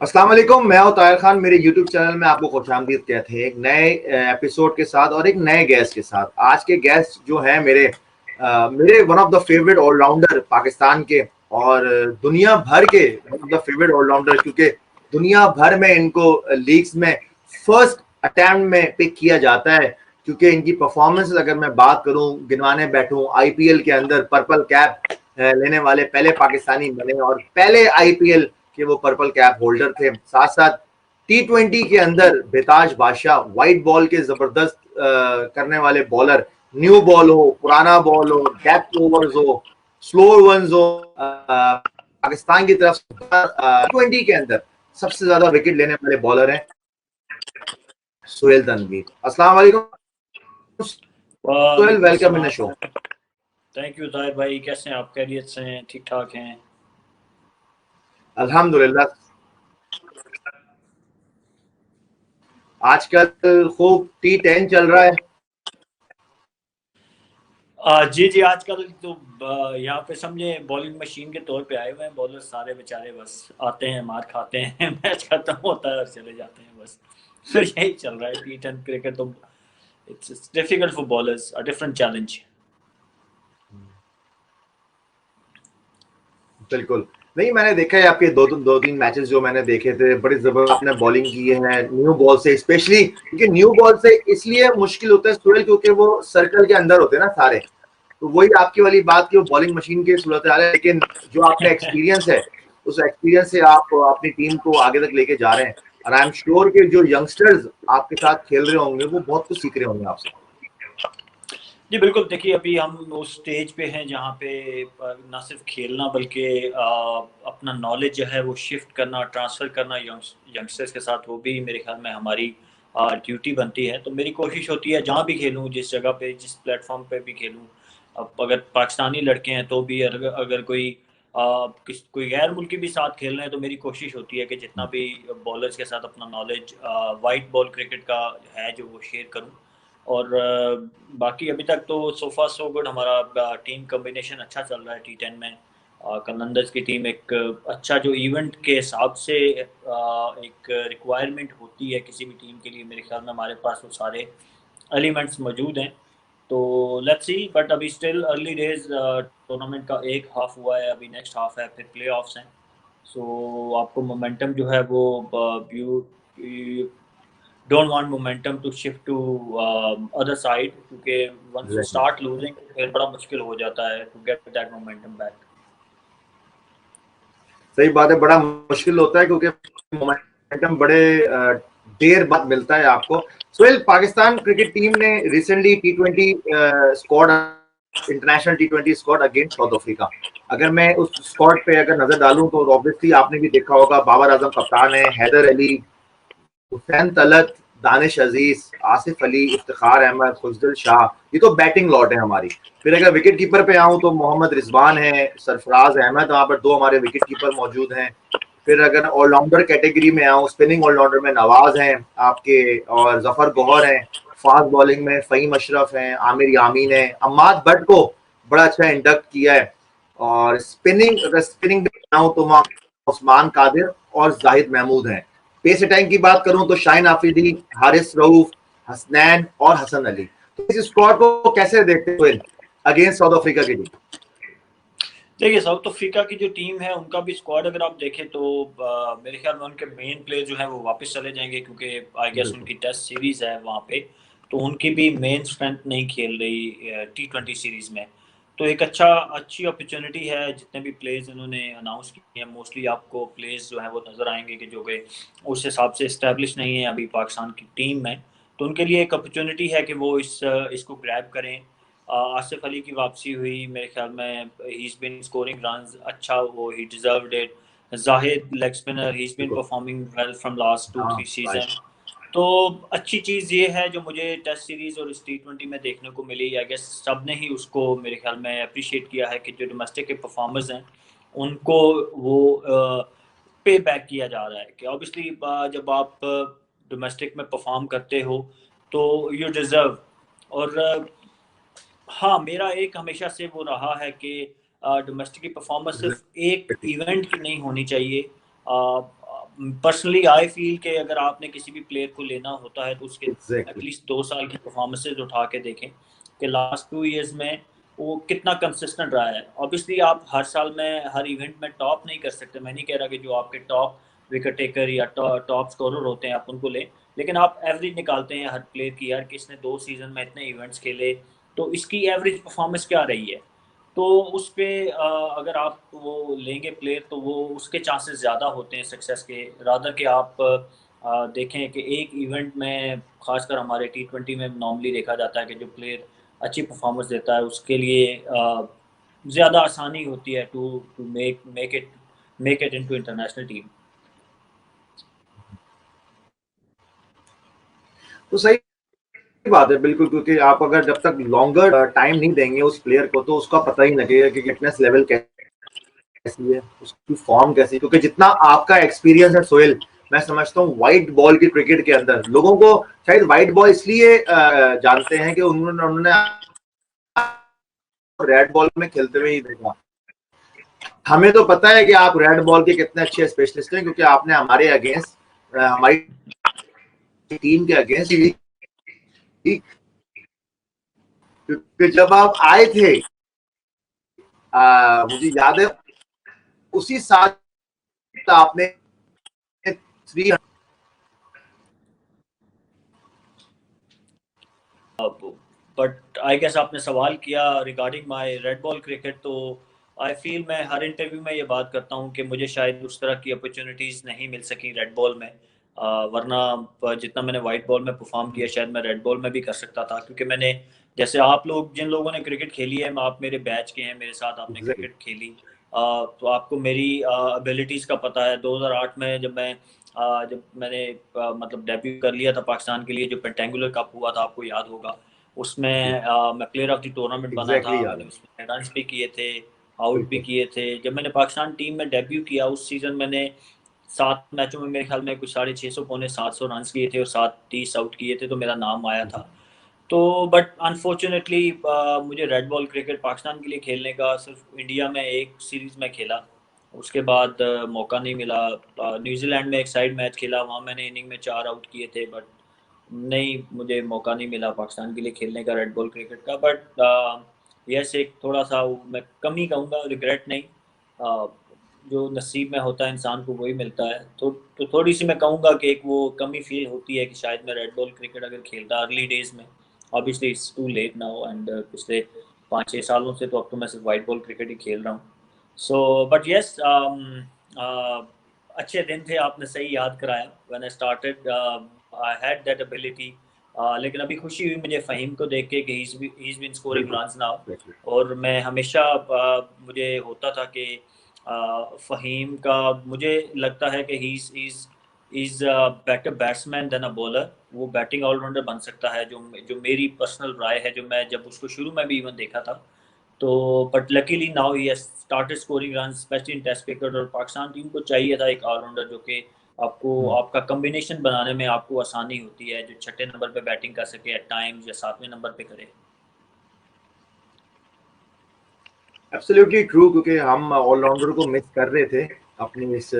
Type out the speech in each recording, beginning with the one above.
अस्सलाम वालेकुम, मैं हूं ताहिर खान। मेरे यूट्यूब चैनल में आपको खुशामदीद कहते हैं एक नए एपिसोड के साथ और एक नए गेस्ट के साथ। आज के गेस्ट जो हैं मेरे one of the favourite all-rounder Pakistan के और दुनिया भर के one of the favourite all-rounder, क्योंकि दुनिया भर में इनको लीग्स में फर्स्ट अटेम्प्ट में पिक किया जाता है। क्योंकि इनकी परफॉर्मेंस अगर मैं बात करूं, गिनवाने बैठूं, आईपीएल के अंदर पर्पल कैप लेने वाले पहले पाकिस्तानी बने और पहले आईपीएल कि वो पर्पल कैप होल्डर थे। साथ साथ T20 के अंदर बेताज बादशाह, व्हाइट बॉल के जबरदस्त करने वाले बॉलर, न्यू बॉल हो, पुराना बॉल हो, डेथ ओवर्स हो, स्लो वंस हो, पाकिस्तान की तरफ T20 के अंदर सबसे ज्यादा विकेट लेने वाले बॉलर हैं सुहेल तनवीर। अस्सलाम वालेकुम सुहेल, वालेकुम वेलकम इन द शो। अस्सलाम। थैंक यू ताहिर भाई, कैसे हैं आप? खैरियत से हैं? ठीक ठाक हैं? अल्हम्दुलिल्लाह। आजकल खूब T10 चल रहा है। जी जी, आजकल तो यहाँ पे समझे बॉलिंग मशीन के तौर पे आए हुए हैं बॉलर सारे बेचारे। बस आते हैं, मार खाते हैं, मैच खत्म होता है और चले जाते हैं बस। फिर यही चल रहा है T10 क्रिकेट तो। It's difficult for bowlers, a different challenge. बिल्कुल। नहीं, मैंने देखा है आपके दो तीन मैचेस जो मैंने देखे थे, बड़ी जबरदस्त आपने बॉलिंग की है न्यू बॉल से, स्पेशली क्योंकि न्यू बॉल से इसलिए मुश्किल होता है सुहेल क्योंकि वो सर्कल के अंदर होते हैं ना सारे। तो वही आपकी वाली बात की वो बॉलिंग मशीन की सूरत हाल है, लेकिन जो आपने एक्सपीरियंस है उस एक्सपीरियंस से आप अपनी टीम को आगे तक लेके जा रहे हैं। और आई एम श्योर कि जो यंगस्टर्स आपके साथ खेल रहे होंगे वो बहुत कुछ सीख रहे होंगे आपसे। जी बिल्कुल, देखिए अभी हम उस स्टेज पे हैं जहाँ पे ना सिर्फ खेलना बल्कि अपना नॉलेज जो है वो शिफ्ट करना, ट्रांसफ़र करना यंगस्टर्स के साथ, वो भी मेरे ख्याल में हमारी ड्यूटी बनती है। तो मेरी कोशिश होती है जहाँ भी खेलूँ, जिस जगह पे, जिस प्लेटफॉर्म पे भी खेलूँ, अब अगर पाकिस्तानी लड़के हैं तो भी, अगर अगर कोई गैर मुल्की भी साथ खेल रहे हैं तो मेरी कोशिश होती है कि जितना भी बॉलर्स के साथ अपना नॉलेज वाइट बॉल क्रिकेट का है जो वो शेयर करूँ। और बाकी अभी तक तो सो फार सो गुड, हमारा टीम कॉम्बिनेशन अच्छा चल रहा है T10 में। कलंदर्स की टीम एक अच्छा, जो इवेंट के हिसाब से एक रिक्वायरमेंट होती है किसी भी टीम के लिए, मेरे ख्याल में हमारे पास वो सारे एलिमेंट्स मौजूद हैं। तो लेट्स सी, बट अभी स्टिल अर्ली डेज। टूर्नामेंट का एक हाफ हुआ है, अभी नेक्स्ट हाफ है, फिर प्ले ऑफ्स हैं। सो आपको मोमेंटम जो है वो you don't want momentum to shift to other side, क्योंकि once you Exactly. start losing फिर बड़ा मुश्किल हो जाता है to get that momentum back। सही बात है, बड़ा मुश्किल होता है क्योंकि मोमेंटम बड़े देर बाद मिलता है आपको। सोहेल, पाकिस्तान क्रिकेट टीम ने recently T20 squad, international T20 squad against south Africa, अगर मैं उस स्क्वाड पे अगर नजर डालूं तो ऑब्वियसली आपने भी देखा होगा, बाबर आजम कप्तान है, हैदर अली, हुसैन तलत, दानिश अजीज, आसिफ अली, इफ्तिखार अहमद, खुजदिल शाह, ये तो बैटिंग लॉट है हमारी। फिर अगर विकेट कीपर पे आऊं तो मोहम्मद रिजवान है, सरफराज अहमद, वहां पर दो हमारे विकेट कीपर मौजूद हैं। फिर अगर ऑलराउंडर कैटेगरी में आऊं, स्पिनिंग ऑलराउंडर में नवाज हैं आपके, और जफर गौहर हैं। फास्ट बॉलिंग में फ़हीम अशरफ हैं, आमिर यामीन है, अम्माद भट्ट को बड़ा अच्छा इंडक्ट किया है। और स्पिनिंग, अगर स्पिनिंग में आऊं तो वहाँ उस्मान कादिर और जाहिद महमूद हैं। पेस अटैक की बात करूं तो शाहीन आफरीदी, हारिस रऊफ, हसनैन और हसन अली। तो इस स्क्वाड को कैसे देखते हो अगेंस्ट साउथ अफ्रीका की टीम? देखिए साउथ अफ्रीका की जो टीम है उनका भी स्क्वाड अगर आप देखें तो मेरे ख्याल में उनके मेन प्लेयर जो है वो वापस चले जाएंगे, क्योंकि आई गेस उनकी टेस्ट सीरीज है वहाँ पे। तो उनकी भी मेन स्ट्रेंथ नहीं खेल रही T20 सीरीज में। तो एक अच्छी अपॉर्चुनिटी है, जितने भी प्लेयर्स इन्होंने अनाउंस किए हैं मोस्टली आपको प्लेयर्स जो है वो नज़र आएंगे कि जो कि उस हिसाब से इस्टेब्लिश नहीं है अभी पाकिस्तान की टीम में। तो उनके लिए एक अपॉर्चुनिटी है कि वो इसको ग्रैब करें। आसिफ अली की वापसी हुई, मेरे ख्याल में he is been scoring runs अच्छा, वो he deserved it. Zahid leg spinner, he is been performing well from last 2-3 season. तो अच्छी चीज़ ये है जो मुझे टेस्ट सीरीज और इस T20 में देखने को मिली, आई गेस सब ने ही उसको मेरे ख्याल में अप्रिशिएट किया है कि जो डोमेस्टिक के परफॉर्मर्स हैं उनको वो पे बैक किया जा रहा है कि ऑब्वियसली जब आप डोमेस्टिक में परफॉर्म करते हो तो यू डिज़र्व। और हाँ, मेरा एक हमेशा से वो रहा है कि डोमेस्टिक की परफॉर्मेंस सिर्फ एक इवेंट की नहीं होनी चाहिए। पर्सनली आई फील कि अगर आपने किसी भी प्लेयर को लेना होता है तो उसके एग्जैक्टली। एटलीस्ट 2 साल की परफॉर्मेंसेज उठा के देखें कि लास्ट 2 इयर्स में वो कितना कंसिस्टेंट रहा है। ऑब्वियसली आप हर साल में हर इवेंट में टॉप नहीं कर सकते, मैं नहीं कह रहा कि जो आपके टॉप विकेट टेकर या टॉप स्कोरर होते हैं आप उनको लें, लेकिन आप एवरेज निकालते हैं हर प्लेयर की, यार किसने 2 सीजन में इतने इवेंट्स खेले तो इसकी एवरेज परफॉर्मेंस क्या रही है। तो उस पे अगर आप वो लेंगे प्लेयर तो वो उसके चांसेस ज़्यादा होते हैं सक्सेस के, रादर कि आप देखें कि एक इवेंट में, खासकर हमारे T20 में नॉर्मली देखा जाता है कि जो प्लेयर अच्छी परफॉर्मेंस देता है उसके लिए ज़्यादा आसानी होती है to to make it into international team. तो सही बात है बिल्कुल, क्योंकि आप अगर जब तक लॉन्गर टाइम नहीं देंगे उस प्लेयर को तो उसका पता ही लगेगा कि फिटनेस लेवल कैसी है, उसकी फॉर्म कैसी है। क्योंकि जितना आपका एक्सपीरियंस है सोहेल, मैं समझता हूँ व्हाइट बॉल की क्रिकेट के अंदर लोगों को शायद व्हाइट बॉल इसलिए जानते हैं कि उन्होंने रेड बॉल में खेलते हुए ही देखा। हमें तो पता है कि आप रेड बॉल के कितने अच्छे स्पेशलिस्ट हैं, क्योंकि आपने हमारे अगेंस्ट हमारी टीम के अगेंस्ट, क्योंकि जब आप आए थे मुझे याद है उसी साल आपने 300 बट आई गेस आपने सवाल किया regarding my red ball cricket, तो आई फील मैं हर इंटरव्यू में ये बात करता हूँ कि मुझे शायद उस तरह की अपॉर्चुनिटीज़ नहीं मिल सकी रेड बॉल में। वरना जितना मैंने वाइट बॉल में परफॉर्म किया शायद मैं रेड बॉल में भी कर सकता था, क्योंकि मैंने, जैसे आप लोग जिन लोगों ने क्रिकेट खेली है, आप मेरे बैच के हैं, मेरे साथ आपने क्रिकेट खेली, तो आपको मेरी एबिलिटीज़ का पता है। 2008 में जब मैंने मतलब डेब्यू कर लिया था पाकिस्तान के लिए, जो पेंटेंगुलर कप हुआ था आपको याद होगा, उसमें मैं प्लेयर ऑफ द टूर्नामेंट बना था, एग्जैक्टली याद मैंने है। उसमें रन्स भी किए थे, आउट भी बिल्कुल। किए थे। जब मैंने पाकिस्तान टीम में डेब्यू किया उस सीज़न मैंने 7 मैचों में मेरे ख्याल में कुछ 650 पौने 700 रन किए थे और 7 30 आउट किए थे, तो मेरा नाम आया था। तो बट अनफॉर्चुनेटली मुझे रेड बॉल क्रिकेट पाकिस्तान के लिए खेलने का सिर्फ इंडिया में एक सीरीज़ में खेला, उसके बाद मौका नहीं मिला। न्यूजीलैंड में एक साइड मैच खेला, वहाँ मैंने इनिंग में 4 आउट किए थे, बट नहीं, मुझे मौका नहीं मिला पाकिस्तान के लिए खेलने का रेड बॉल क्रिकेट का। बट यस, एक थोड़ा सा मैं कमी कहूँगा, रिग्रेट नहीं। अ, जो नसीब में होता है इंसान को वही मिलता है, तो थोड़ी सी मैं कहूँगा कि एक वो कमी फील होती है कि शायद मैं रेड बॉल क्रिकेट अगर खेलता अर्ली डेज में। Obviously it's too late now, and पिछले 5 6 सालों से तो अब तो मैं सिर्फ वाइट बॉल क्रिकेट ही खेल रहा हूँ। सो बट यस, अच्छे दिन थे, आपने सही याद कराया। When I started I had that ability, लेकिन अभी खुशी हुई मुझे फ़हीम को देख के कि ही इज़ बीन स्कोरिंग बिल्कुल। Runs now. एग्जैक्टली। और मैं हमेशा मुझे होता था कि फ़हीम का मुझे लगता है कि he is a better batsman than a bowler, वो बैटिंग ऑलराउंडर बन सकता है, जो जो मेरी पर्सनल राय है, जो मैं जब उसको शुरू में भी इवन देखा था। तो but luckily now he has started scoring run specially in test cricket, और पाकिस्तान टीम को चाहिए था एक ऑलराउंडर जो कि आपको आपका कॉम्बिनेशन बनाने में आपको आसानी होती है, जो छठे नंबर पे बैटिंग कर सके एट टाइम्स या 7वें नंबर पे करे। एब्सोल्युटली ट्रू, क्योंकि हम ऑलराउंडर को मिस कर रहे थे अपनी इस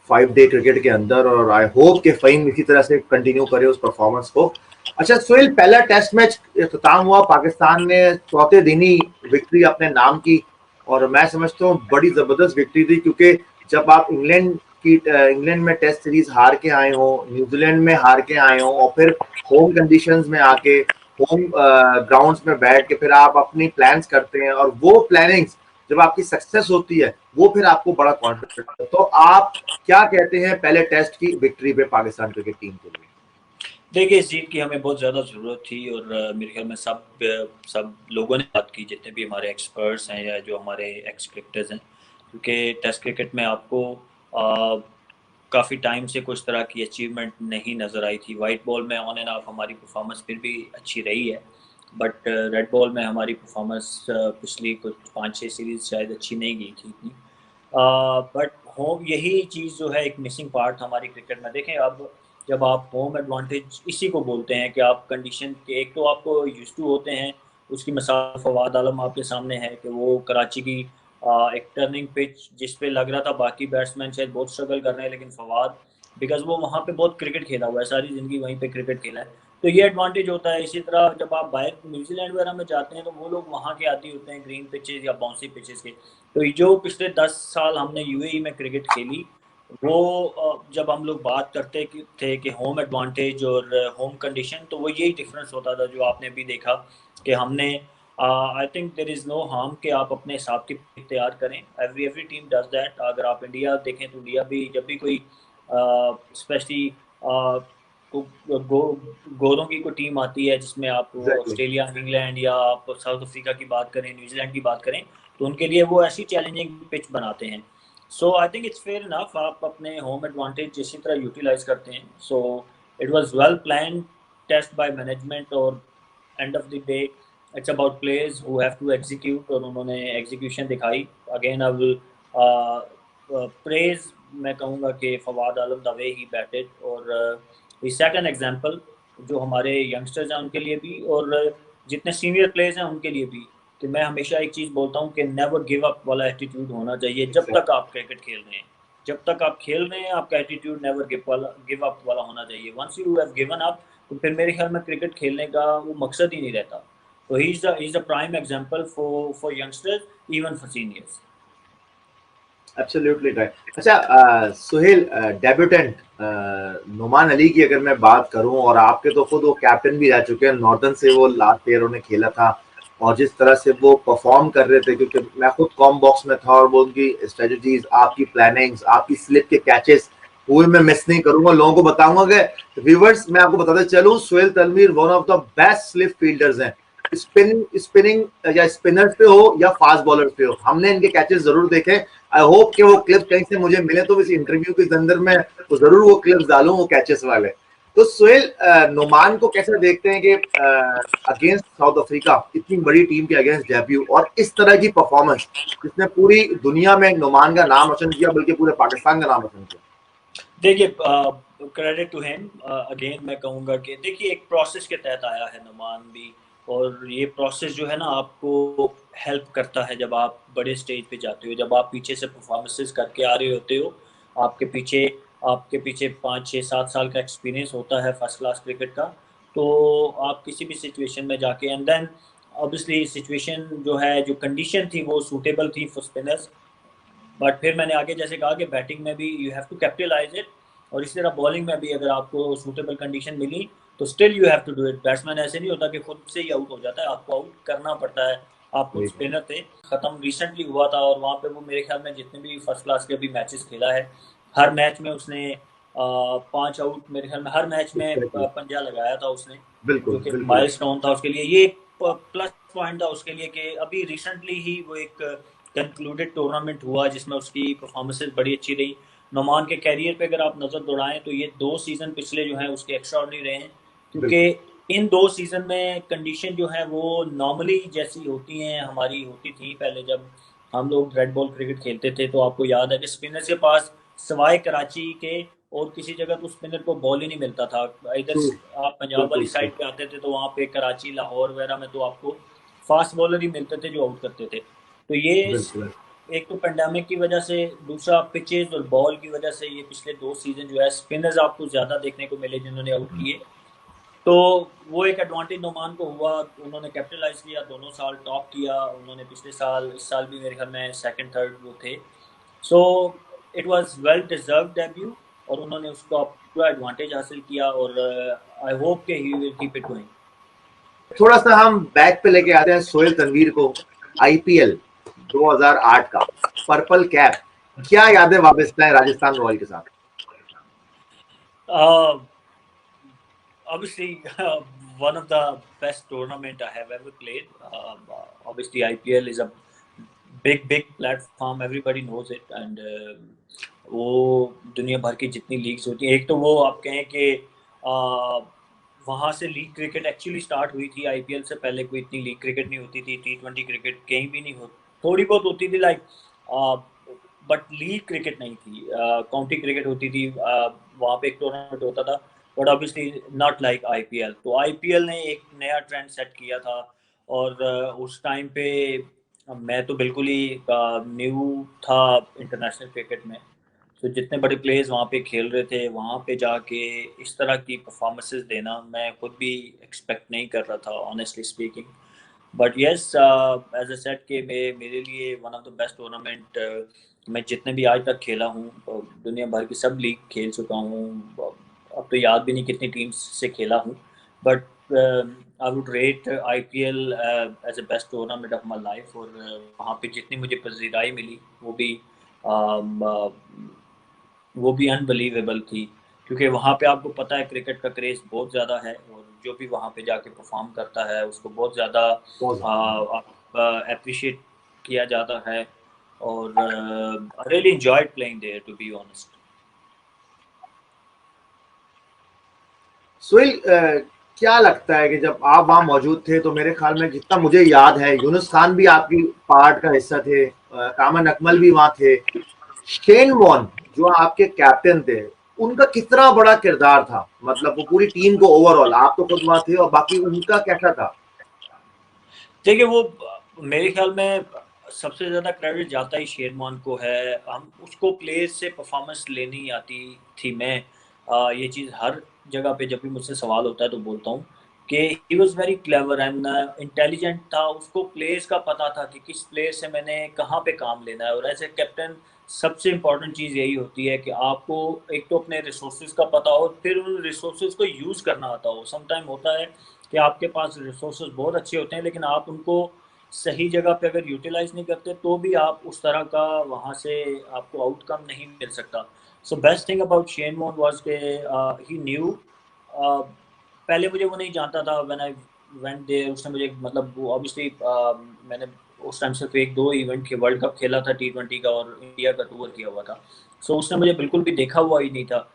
5 डे क्रिकेट के अंदर, और आई होप कि फ़हीम इसी तरह से कंटिन्यू करे उस परफॉर्मेंस को। अच्छा सोहेल, पहला टेस्ट मैच इख्तिताम हुआ, पाकिस्तान ने चौथे दिन ही विक्ट्री अपने नाम की, और मैं समझता हूँ बड़ी जबरदस्त विक्ट्री थी, क्योंकि जब आप इंग्लैंड में टेस्ट सीरीज हार के आए हो, न्यूजीलैंड में हार के आए हो, और फिर होम कंडीशंस में आके होम ग्राउंड्स में बैठ के फिर आप अपनी प्लान्स करते हैं, और वो प्लानिंग्स जब आपकी सक्सेस होती है वो फिर आपको बड़ा कॉन्फिडेंस। तो आप क्या कहते हैं पहले टेस्ट की विक्ट्री पे पाकिस्तान क्रिकेट टीम के लिए? देखिए, इस जीत की हमें बहुत ज़्यादा ज़रूरत थी, और मेरे ख्याल में सब लोगों ने बात की, जितने भी हमारे एक्सपर्ट्स हैं या जो हमारे एक्स क्रिकेटर्स हैं, क्योंकि टेस्ट क्रिकेट में आपको काफ़ी टाइम से कुछ तरह की अचीवमेंट नहीं नज़र आई थी। वाइट बॉल में ऑन एंड ऑफ हमारी परफॉर्मेंस फिर भी अच्छी रही है, बट रेड बॉल में हमारी परफॉर्मेंस पिछली कुछ 5 6 सीरीज़ शायद अच्छी नहीं गई थी इतनी। बट होम, यही चीज़ जो है एक मिसिंग पार्ट हमारी क्रिकेट में। देखें, अब जब आप होम एडवांटेज इसी को बोलते हैं कि आप कंडीशन के, एक तो आपको यूज्ड टू होते हैं, उसकी मिसाल फवाद आलम आपके सामने है कि वो कराची की एक टर्निंग पिच जिस पे लग रहा था बाकी बैट्समैन शायद बहुत स्ट्रगल कर रहे हैं, लेकिन फवाद बिकॉज वो वहाँ पे बहुत क्रिकेट खेला हुआ है, सारी ज़िंदगी वहीं पे क्रिकेट खेला है, तो ये एडवांटेज होता है। इसी तरह जब आप बाहर न्यूजीलैंड वगैरह में जाते हैं तो वो लोग वहाँ के आदी होते हैं ग्रीन पिचेस या बाउंसी पिचेस के। तो जो पिछले 10 साल हमने यूएई में क्रिकेट खेली, वो जब हम लोग बात करते थे कि होम एडवांटेज और होम कंडीशन, तो वो यही डिफरेंस होता था जो आपने भी देखा कि हमने I think there is no harm कि आप अपने हिसाब की पिच तैयार करें। Every team does that. अगर आप इंडिया देखें तो इंडिया भी जब भी कोई स्पेशली गोरों की कोई टीम आती है जिसमें आप एग्जैक्टली। ऑस्ट्रेलिया, इंग्लैंड या आप साउथ अफ्रीका की बात करें, न्यूजीलैंड की बात करें, तो उनके लिए वो ऐसी चैलेंजिंग पिच बनाते हैं। So I think it's fair enough, आप अपने होम एडवांटेज इसी तरह यूटिलाइज करते हैं। So it was well plan test by management, और end of the day it's about players who have to execute, और उन्होंने एग्जीक्यूशन दिखाई। अगेन आई विल प्रेज, मैं कहूँगा कि फवाद आलम द वे ही बैटेड, और ही सेट एन एग्जांपल जो हमारे यंगस्टर्स हैं उनके लिए भी, और जितने सीनियर प्लेयर्स हैं उनके लिए भी, कि मैं हमेशा एक चीज़ बोलता हूँ कि नेवर गिव अप वाला एटीट्यूड होना चाहिए जब तक आप क्रिकेट खेल रहे हैं। जब तक आप खेल रहे हैं आपका एटीट्यूड नेवर गिव अप वाला होना चाहिए। Once you have given up, तो फिर मेरे ख्याल में क्रिकेट खेलने का वो मकसद ही नहीं रहता। तो he is the prime example for youngsters, even for seniors. Absolutely right. अच्छा सुहेल, डेब्यूटेंट नुमान अली की अगर मैं बात करूं, और आपके तो खुद वो कैप्टन भी रह चुके हैं, नॉर्दर्न से वो लास्ट ईयर उन्होंने खेला था, और जिस तरह से वो परफॉर्म कर रहे थे, क्योंकि मैं खुद कॉम बॉक्स में था, और वो उनकी स्ट्रेटजीज, आपकी प्लानिंग्स, आपकी स्लिप के कैचेस वो मैं मिस नहीं करूंगा, लोगों को बताऊंगा कि व्यूवर्स मैं आपको बताते चलूं, Sohail Tanvir one of the best slip fielders हैं। स्पिनिंग या स्पिनर्स पे हो या फास्ट बॉलर पे हो, हमने इनके कैचेस जरूर देखे। आई होप कि वो क्लिप कहीं से मुझे मिले तो इस इंटरव्यू के अंदर में वो जरूर वो क्लिप्स डालूं वो कैचेस वाले। तो सुहेल, नुमान को कैसे देखते हैं कि अगेंस्ट साउथ अफ्रीका, इतनी बड़ी टीम के अगेंस्ट डेब्यू और इस तरह की परफॉर्मेंस जिसने पूरी दुनिया में नुमान का नाम रोशन किया, बल्कि पूरे पाकिस्तान का नाम रोशन किया। देखिए, क्रेडिट टू हिम। अगेन मैं कहूँगा कि देखिए एक प्रोसेस के तहत आया है नुमान भी, और ये प्रोसेस जो है ना आपको हेल्प करता है जब आप बड़े स्टेज पे जाते हो, जब आप पीछे से परफॉर्मेंसेस करके आ रहे होते हो। आपके पीछे आपके पीछे 5 6 7 साल का एक्सपीरियंस होता है फर्स्ट क्लास क्रिकेट का। तो आप किसी भी सिचुएशन में जाके, एंड देन ऑब्वियसली सिचुएशन जो है, जो कंडीशन थी वो सूटेबल थी फॉर स्पिनर्स। बट फिर मैंने आगे जैसे कहा कि बैटिंग में भी you have to capitalise it, और इसी तरह बॉलिंग में भी अगर आपको सूटेबल कंडीशन मिली तो still you have to do it. Batsman ऐसे नहीं होता कि खुद से ही आउट हो जाता है, आपको आउट करना पड़ता है। आप खुद स्पिनर थे, खत्म रिसेंटली हुआ था, और वहाँ पे वो मेरे ख्याल में जितने भी फर्स्ट क्लास के अभी मैचेस खेला है, हर मैच में उसने 5 आउट, मेरे ख्याल में हर मैच में पंजा लगाया था उसने, जो बिल्कुल कि बिल्कुल। माइलस्टोन था उसके लिए। ये प्लस पॉइंट था उसके लिए कि अभी रिसेंटली ही वो एक कंक्लूडेड टूर्नामेंट हुआ जिसमें उसकी परफॉर्मेंसेज बड़ी अच्छी रही। नोमान के कैरियर पे अगर आप नज़र दौड़ाएं तो ये 2 सीज़न पिछले जो हैं उसके एक्स्ट्राऑर्डिनरी रहे हैं, क्योंकि बिल्कुल इन 2 सीज़न में कंडीशन जो है वो नॉर्मली जैसी होती हैं, हमारी होती थी पहले जब हम लोग रेड बॉल क्रिकेट खेलते थे। तो आपको याद है कि स्पिनर के पास सवाए कराची के और किसी जगह तो स्पिनर को बॉल ही नहीं मिलता था। इधर ट्रू। आप पंजाब बिल्कुल वाली ट्रू। साइड पे आते थे तो वहाँ पे कराची, लाहौर वगैरह में तो आपको फास्ट बॉलर ही मिलते थे जो आउट करते थे। तो ये बिल्कुल एक तो पेंडेमिक की वजह से, दूसरा पिचेस और बॉल की वजह से, ये पिछले 2 सीजन जो है स्पिनर्स आपको ज्यादा देखने को मिले जिन्होंने आउट किए। तो वो एक एडवांटेज नुमान को हुआ, उन्होंने कैपिटलाइज किया, दोनों साल टॉप किया उन्होंने। पिछले साल, इस साल भी मेरे ख्याल में सेकंड थर्ड वो थे। सो it was well deserve debut, और उन्होंने उसका पूरा एडवांटेज हासिल किया, और आई होप के he will keep it going. थोड़ा सा हम बैक पे लेके आते हैं सोहेल तनवीर को। आईपीएल 2008 का पर्पल कैप, क्या यादें वाबस्ता है राजस्थान रॉयल के साथ? Obviously, one of the best tournament I have ever played. Obviously, IPL is a big platform. Everybody knows it, and वो दुनिया भर की जितनी लीग्स होती हैं, एक तो वो आप कहें कि वहाँ से लीग क्रिकेट एक्चुअली स्टार्ट हुई थी। आईपीएल से पहले कोई इतनी लीग क्रिकेट नहीं होती थी, T20 क्रिकेट कहीं भी नहीं होती, थोड़ी बहुत होती थी लाइक, बट लीग क्रिकेट नहीं थी। काउंटी क्रिकेट होती थी, वहाँ पे एक टूर्नामेंट होता था, but obviously not like IPL. तो आईपीएल ने एक नया ट्रेंड सेट किया था, और उस टाइम पे मैं तो बिल्कुल ही न्यू था इंटरनेशनल क्रिकेट में। तो जितने बड़े प्लेयर्स वहाँ पे खेल रहे थे, वहाँ पे जाके इस तरह की परफॉर्मेंसेस देना मैं खुद भी एक्सपेक्ट नहीं कर रहा था, honestly speaking. But yes, as a set के मेरे लिए one of the best tournament, मैं जितने भी आज तक खेला हूँ, दुनिया भर की सब लीग खेल चुका हूँ, अब तो याद भी नहीं कितनी टीम्स से खेला हूँ, but I would rate IPL as a best tournament of my life. और वहाँ पे जितनी मुझे पजीराई मिली um, uh, वो भी अनबिलीवेबल थी, क्योंकि वहाँ पे आपको पता है क्रिकेट का क्रेज़ बहुत ज़्यादा है, और जो भी वहाँ पे जाके परफॉर्म करता है उसको बहुत ज़्यादा अप्रिशिएट किया जाता है। और I really enjoyed playing there, to be honest. Sohail, क्या लगता है कि जब आप वहां मौजूद थे तो मेरे ख्याल में जितना मुझे याद है यूनुस खान भी आपकी पार्ट का हिस्सा थे, कामन अकमल भी वहां थे, शेन वॉर्न जो आपके कैप्टन थे उनका कितना बड़ा किरदार था, मतलब वो पूरी टीम को ओवरऑल, आप तो खुद वहां थे, और बाकी उनका कैसा था? देखिए, वो मेरे ख्याल में सबसे ज़्यादा क्रेडिट जाता ही शेरमान को है। हम उसको प्लेयर से परफॉर्मेंस लेनी आती थी। मैं ये चीज़ हर जगह पे जब भी मुझसे सवाल होता है तो बोलता हूँ कि he was very clever and intelligent था। उसको प्लेयर्स का पता था कि किस प्लेयर से मैंने कहाँ पे काम लेना है, और एज ए कैप्टन सबसे इम्पोर्टेंट चीज़ यही होती है कि आपको एक तो अपने रिसोर्सेज का पता हो, फिर उन रिसोर्सेज को यूज़ करना आता हो। समटाइम होता है कि आपके पास रिसोर्सेज बहुत अच्छे होते हैं, लेकिन आप उनको सही जगह पे अगर यूटिलाइज नहीं करते तो भी आप उस तरह का वहाँ से आपको आउटकम नहीं मिल सकता। So best thing about Shane Warne was के ही न्यू, पहले मुझे वो नहीं जानता था। व्हेन आई वेंट देयर, उसने मुझे, मतलब वो ऑब्वियसली मैंने उस टाइम सिर्फ एक दो इवेंट के वर्ल्ड कप खेला था T20 का, और इंडिया का टूर किया हुआ था। सो उसने मुझे बिल्कुल भी देखा हुआ ही नहीं था।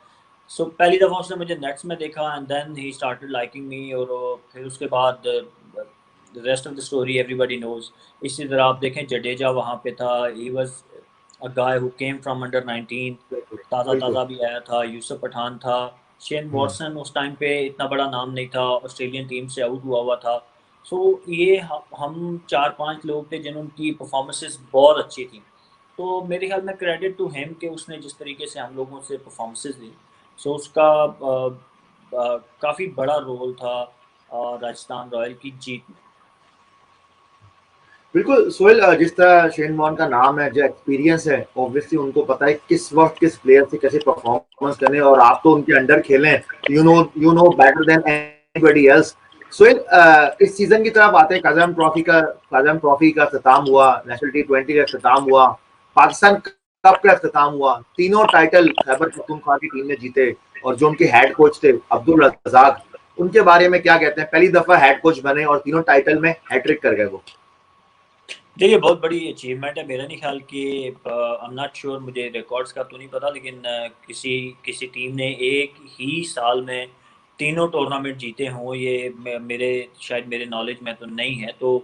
सो पहली दफ़ा उसने मुझे नेट्स में देखा and then he started liking me, और फिर उसके बाद the rest of the story everybody knows. इसी तरह आप देखें जडेजा वहाँ पे था, he was a guy who came from under 19, ताज़ा बिल्कुल। ताज़ा भी आया था। यूसुफ पठान था। शेन वॉटसन उस टाइम पे इतना बड़ा नाम नहीं था, ऑस्ट्रेलियन टीम से आउट हुआ हुआ था। सो ये हम चार पांच लोग थे जिनकी परफॉर्मेंसेस बहुत अच्छी थी। तो मेरे ख्याल में क्रेडिट टू हिम कि उसने जिस तरीके से हम लोगों से परफॉर्मेंसेस दी, सो उसका काफ़ी बड़ा रोल था राजस्थान रॉयल की जीत में। बिल्कुल सोहेल, जिस तरह शेन वॉर्न का नाम है, जो एक्सपीरियंस है, ऑब्वियसली उनको पता है किस वक्त किस प्लेयर से कैसे परफॉर्मेंस करने, और आप तो उनके अंडर खेले हैं, you know better than anybody else. Sohail, इस सीजन की तरफ आते हैं, काजम ट्रॉफी का अख्ताम हुआ, नेशनल T20 का अख्ताम हुआ, पाकिस्तान कप का अख्ताम हुआ, तीनों टाइटल खैबर पख्तूनख्वा की टीम ने जीते, और जो उनके हेड कोच थे अब्दुल रज़ाक, उनके बारे में क्या कहते हैं? पहली दफा हेड कोच बने और तीनों टाइटल में हैट्रिक कर गए वो। देखिए, बहुत बड़ी अचीवमेंट है। मेरा नहीं ख्याल कि आई एम नॉट श्योर, मुझे रिकॉर्ड्स का तो नहीं पता, लेकिन किसी किसी टीम ने एक ही साल में तीनों टूर्नामेंट जीते हों, ये मेरे शायद मेरे नॉलेज में तो नहीं है। तो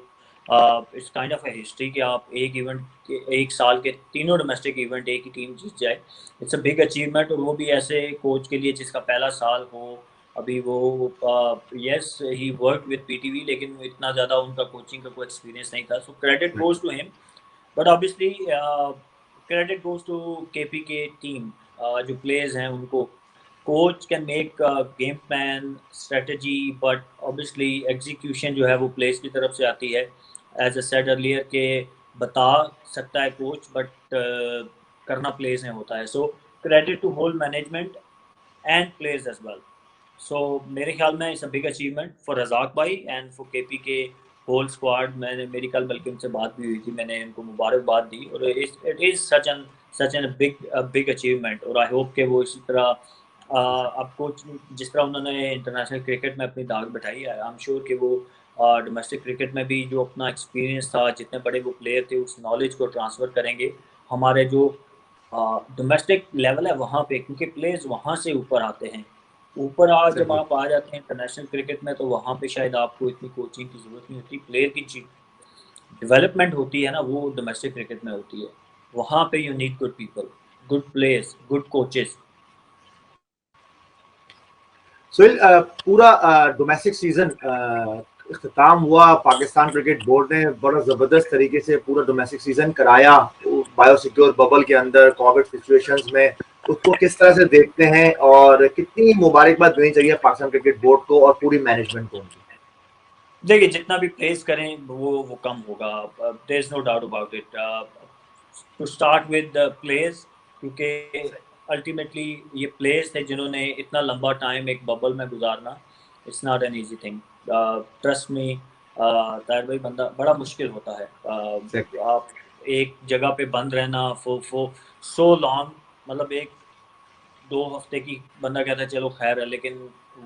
it's kind of a history कि आप एक इवेंट एक साल के तीनों डोमेस्टिक इवेंट एक ही टीम जीत जाए। इट्स अ बिग अचीवमेंट, और वो भी ऐसे कोच के लिए जिसका पहला साल हो। अभी वो yes he work with PTV, लेकिन इतना ज़्यादा उनका कोचिंग का कोई एक्सपीरियंस नहीं था। So credit goes to him, but obviously credit goes to KPK team. जो प्लेयर्स हैं उनको, coach can make game plan strategy, but obviously execution जो है वो प्लेयर्स की तरफ से आती है। एज अ सेड अर्लियर के बता सकता है कोच, बट करना प्लेयर्स ने होता है। So credit to whole management and players as well. So मेरे ख्याल में it's a big achievement for Razzaq भाई and for KPK whole squad. मैंने मेरी कल बल्कि उनसे बात भी हुई थी, मैंने उनको मुबारकबाद दी, और it is such an big achievement. और आई होप कि वो इसी तरह आपको जिस तरह उन्होंने इंटरनेशनल क्रिकेट में अपनी दाग बैठाई है, आई एम श्योर कि वो डोमेस्टिक क्रिकेट में भी जो अपना एक्सपीरियंस था, जितने बड़े वो प्लेयर थे, उस नॉलेज को ट्रांसफ़र करेंगे हमारे जो डोमेस्टिक लेवल है वहाँ पे, क्योंकि प्लेयर्स वहाँ से ऊपर आते हैं। ऊपर जब आप आ जाते हैं इंटरनेशनल क्रिकेट में, तो वहाँ पे शायद आपको इतनी कोचिंग की ज़रूरत नहीं होती। प्लेयर की डेवलपमेंट होती है ना, वो डोमेस्टिक क्रिकेट में होती है। वहाँ पे you need good people, good players, good coaches. Sohail, पूरा डोमेस्टिक सीजन इख्तिताम हुआ, पाकिस्तान क्रिकेट बोर्ड ने बड़ा जबरदस्त तरीके से पूरा डोमेस्टिक सीजन कराया, बायोसिक्योर बबल के अंदर, कोविड सिचुएशंस में, उसको किस तरह से देखते हैं और कितनी मुबारकबाद देनी चाहिए पाकिस्तान क्रिकेट बोर्ड को और पूरी मैनेजमेंट को उनकी? देखिए जितना भी प्लेस करें वो कम होगा, there is no doubt about it. To start with the players, क्योंकि अल्टीमेटली ये प्लेयर्स थे जिन्होंने इतना लंबा टाइम एक बबल में गुजारना, it's not an easy thing, trust me. Tahir भाई, बंदा बड़ा मुश्किल होता है। Exactly. आप एक जगह पे बंद रहना फॉर सो लॉन्ग, मतलब एक 2 हफ्ते की बंदा कहता है चलो खैर है, लेकिन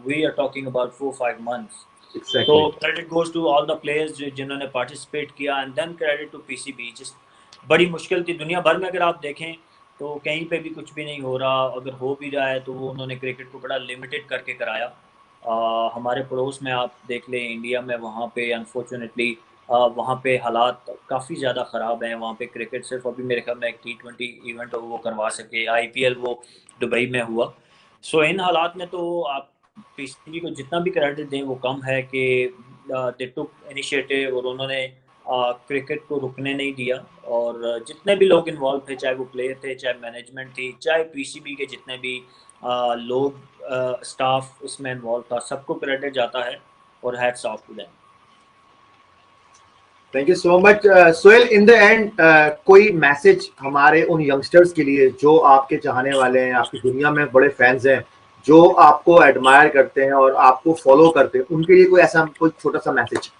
we are talking about 4-5 months। तो Exactly. Credit goes to all the players जिन्होंने पार्टिसिपेट किया, and then credit to PCB. जिस बड़ी मुश्किल थी दुनिया भर में, अगर आप देखें तो कहीं पे भी कुछ भी नहीं हो रहा, अगर हो भी रहा है तो वो उन्होंने क्रिकेट को बड़ा लिमिटेड करके कराया। हमारे पड़ोस में आप देख लें इंडिया में, वहाँ पे अनफॉर्चुनेटली वहाँ पे हालात काफ़ी ज़्यादा ख़राब हैं। वहाँ पे क्रिकेट सिर्फ अभी मेरे ख्याल में एक T20 इवेंट वो करवा सके, आईपीएल वो दुबई में हुआ। सो इन हालात में तो आप पीसीबी को जितना भी क्रेडिट दें वो कम है कि दे टुक इनिशिएटिव और उन्होंने क्रिकेट को रुकने नहीं दिया। और जितने भी लोग इन्वॉल्व थे, चाहे वो प्लेयर थे, चाहे मैनेजमेंट थी, चाहे पीसीबी के जितने भी लोग, स्टाफ इसमें इन्वॉल्व था, सबको क्रेडिट जाता है और hats off to them. Thank you so much Sohail. In the end कोई मैसेज हमारे उन यंगस्टर्स के लिए जो आपके चाहने वाले हैं, आपकी दुनिया में बड़े फैंस हैं, जो आपको एडमायर करते हैं और आपको फॉलो करते हैं, उनके लिए कोई ऐसा कोई छोटा सा मैसेज?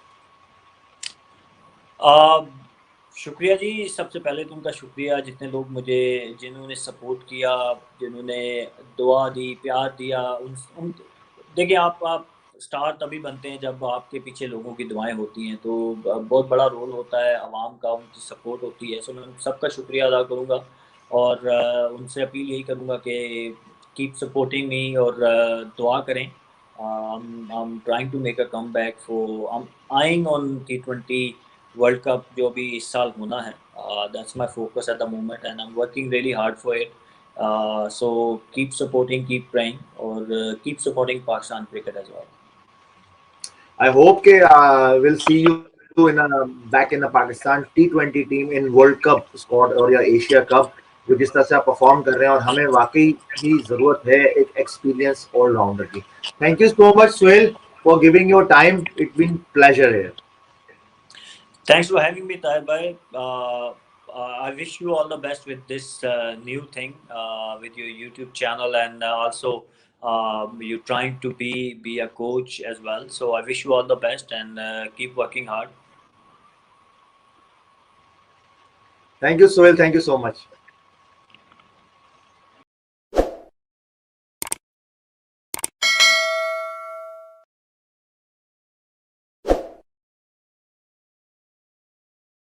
शुक्रिया जी, सबसे पहले तो उनका शुक्रिया जितने लोग मुझे, जिन्होंने सपोर्ट किया, जिन्होंने दुआ दी, प्यार दिया। उन देखिए, आप स्टार तभी बनते हैं जब आपके पीछे लोगों की दुआएं होती हैं, तो बहुत बड़ा रोल होता है आवाम का, उनकी सपोर्ट होती है। सो मैं सबका शुक्रिया अदा करूँगा और उनसे अपील यही करूँगा कि कीप सपोर्टिंग मी और दुआ करें। I'm trying to make a comeback for, I'm eyeing on T20 world cup जो भी इस साल होना है। That's my focus at the moment and I am working really hard for it. So keep supporting, keep praying और keep supporting Pakistan cricket as well. I hope के we'll see you in back in the Pakistan T20 team in World Cup squad और या Asia cup, जो जिस तरह से आप perform कर रहे हैं, और हमें वाकई ही जरूरत है एक एक्सपीरियंस ऑलराउंडर की। Thank you so much Sohail for giving your time, it's been pleasure here. Thanks for having me, Tahir bhai. I wish you all the best with this new thing, with your YouTube channel, and also you're trying to be a coach as well. So I wish you all the best and keep working hard. Thank you Sohail, thank you so much.